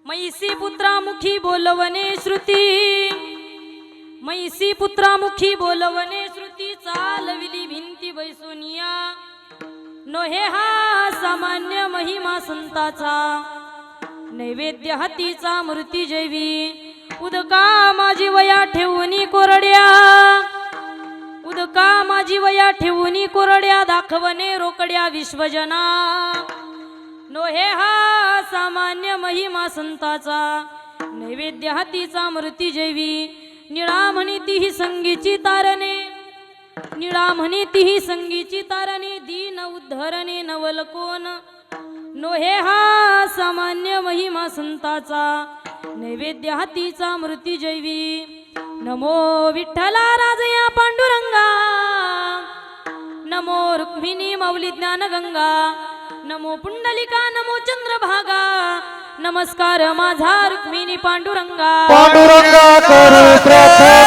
मैसी पुत्रामुखी बोलवणे श्रुती, मैसी पुत्रामुखी बोलवणे श्रुती, चालविली भिंती बैसुनिया, नोहे हा सामान्य महिमा संताचा, नैवेद्य हातीचा मूर्ती जैवी, उदका माझी वया ठेवूनी कोरड्या, उदका माझी वया ठेवूनी कोरड्या, दाखवणे रोकड्या विश्वजना, नोहे हा सामान्य महिमा संताचा, नैवेद्य हातीचा मूर्ती जैवी, निळा म्हणी तीही संगीची तारणे, निळा म्हणी तीही संगीची तारणे, दीन उद्धरणे नवल कोण, नोहे हा सामान्य महिमा संताचा, नैवेद्य हातीचा मूर्ती जैवी, नमो विठ्ठला राजया पांडुरंगा, नमो रुक्मिणी मौली ज्ञान गंगा, नमो पुंडलिका नमो चंद्रभागा, नमस्कार माझा रुक्मिणी पांडुरंगा, पांडुरंगा करू प्रथम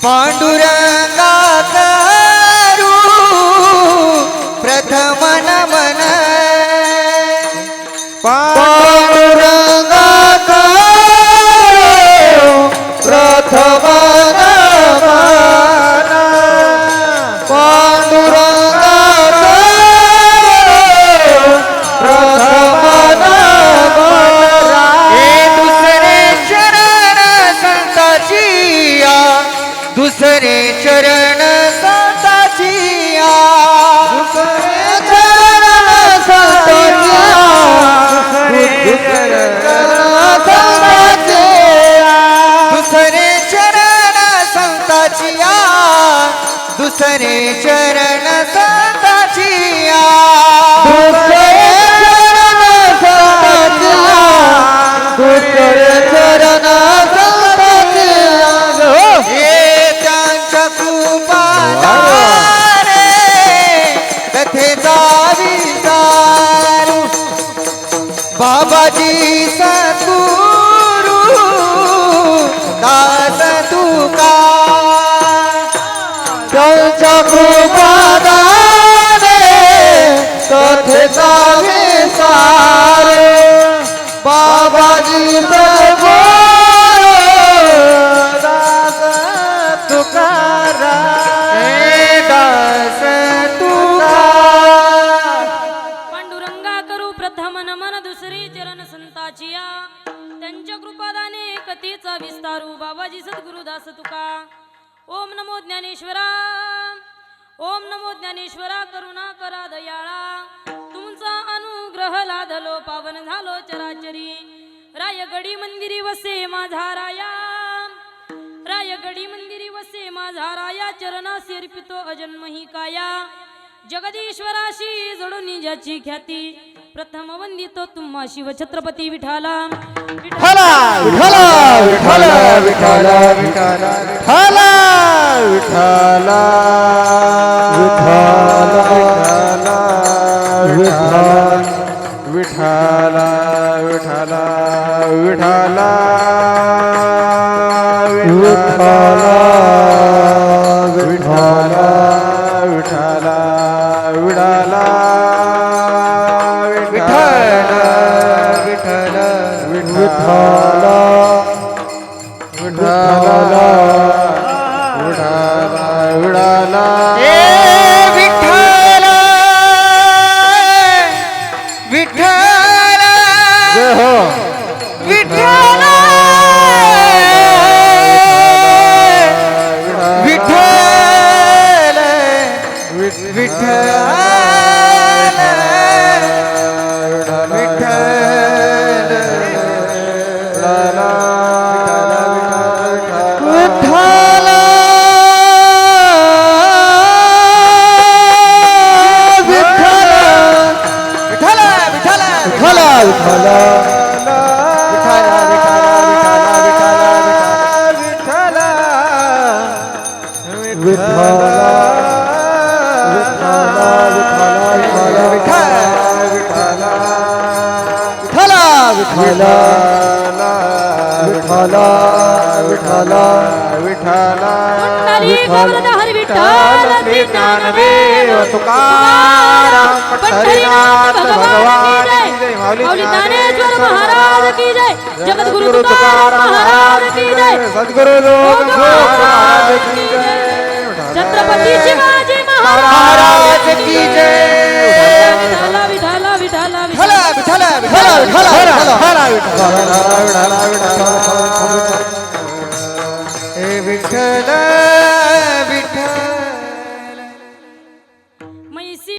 पांडुरंगा करू प्रथम नमन, पांडुरंगा करू प्रथम नमन, पांडुरंगा करू प्रथम नमन, हे दुसरे चरण संताचिया, दुसरे चरण संताचिया, दुसरे चरण संताचिया, दुसरे चरण संताचिया, दुसरे चरण संताचिया, दुसरे चरण संताचिया, दुसरे चरण संताचिया, हे त्यांच्या कृपादारे कथेचा विचारू, बाबाजी सद्गुरु दास तुका, त्यांच्या कृपादारे कथेचा विचार, बाबाजी सद्गुरु दास तुकाराम, हे दास तुकाराम, पांडुरंगा करू प्रथम नमन, दुसरी चरण संताचिया, त्यांच्या कृपादाने कथेचा विस्तारू, बाबाजी सद्गुरुदास तुका, ओम नमो ज्ञानेश्वरा, ओम नमो ज्ञानेश्वरा, करुणा करा दयाळा, तुमचा अनुग्रह लादलो पावन झालो चराचरी, रायगडी मंदिरी वसे माझा राया, रायगडी मंदिरी वसे माझा राया, चरणासी अर्पितो अजन्मही काया, जगदीश्वराशी जोडून ज्याची ख्याती, प्रथम वंदितो तुम्हा शिव छत्रपती विठाला, विठ्ठला विठ्ठला विठ्ठला विठ्ठला विठ्ठला विठ्ठला विठ्ठला विठ्ठला विठ्ठला विठ्ठला विठ्ठला विठ्ठला विठ्ठला विठ्ठला विठ्ठला विठ्ठला विठ्ठला विठ्ठला विठ्ठल श्री ज्ञानदेव तुकाराम पंढरीनाथ भगवान की जय. माऊली ज्ञानेश्वर महाराज की जय. जगद्गुरु तुकाराम महाराज की जय. सद्गुरु लोक महाराज की जय. छत्रपती शिवाजी महाराज की जय. विठाला विठाला विठाला विठ्ठल विठ्ठल विठ्ठल विठ्ठल विठ्ठल विठ्ठल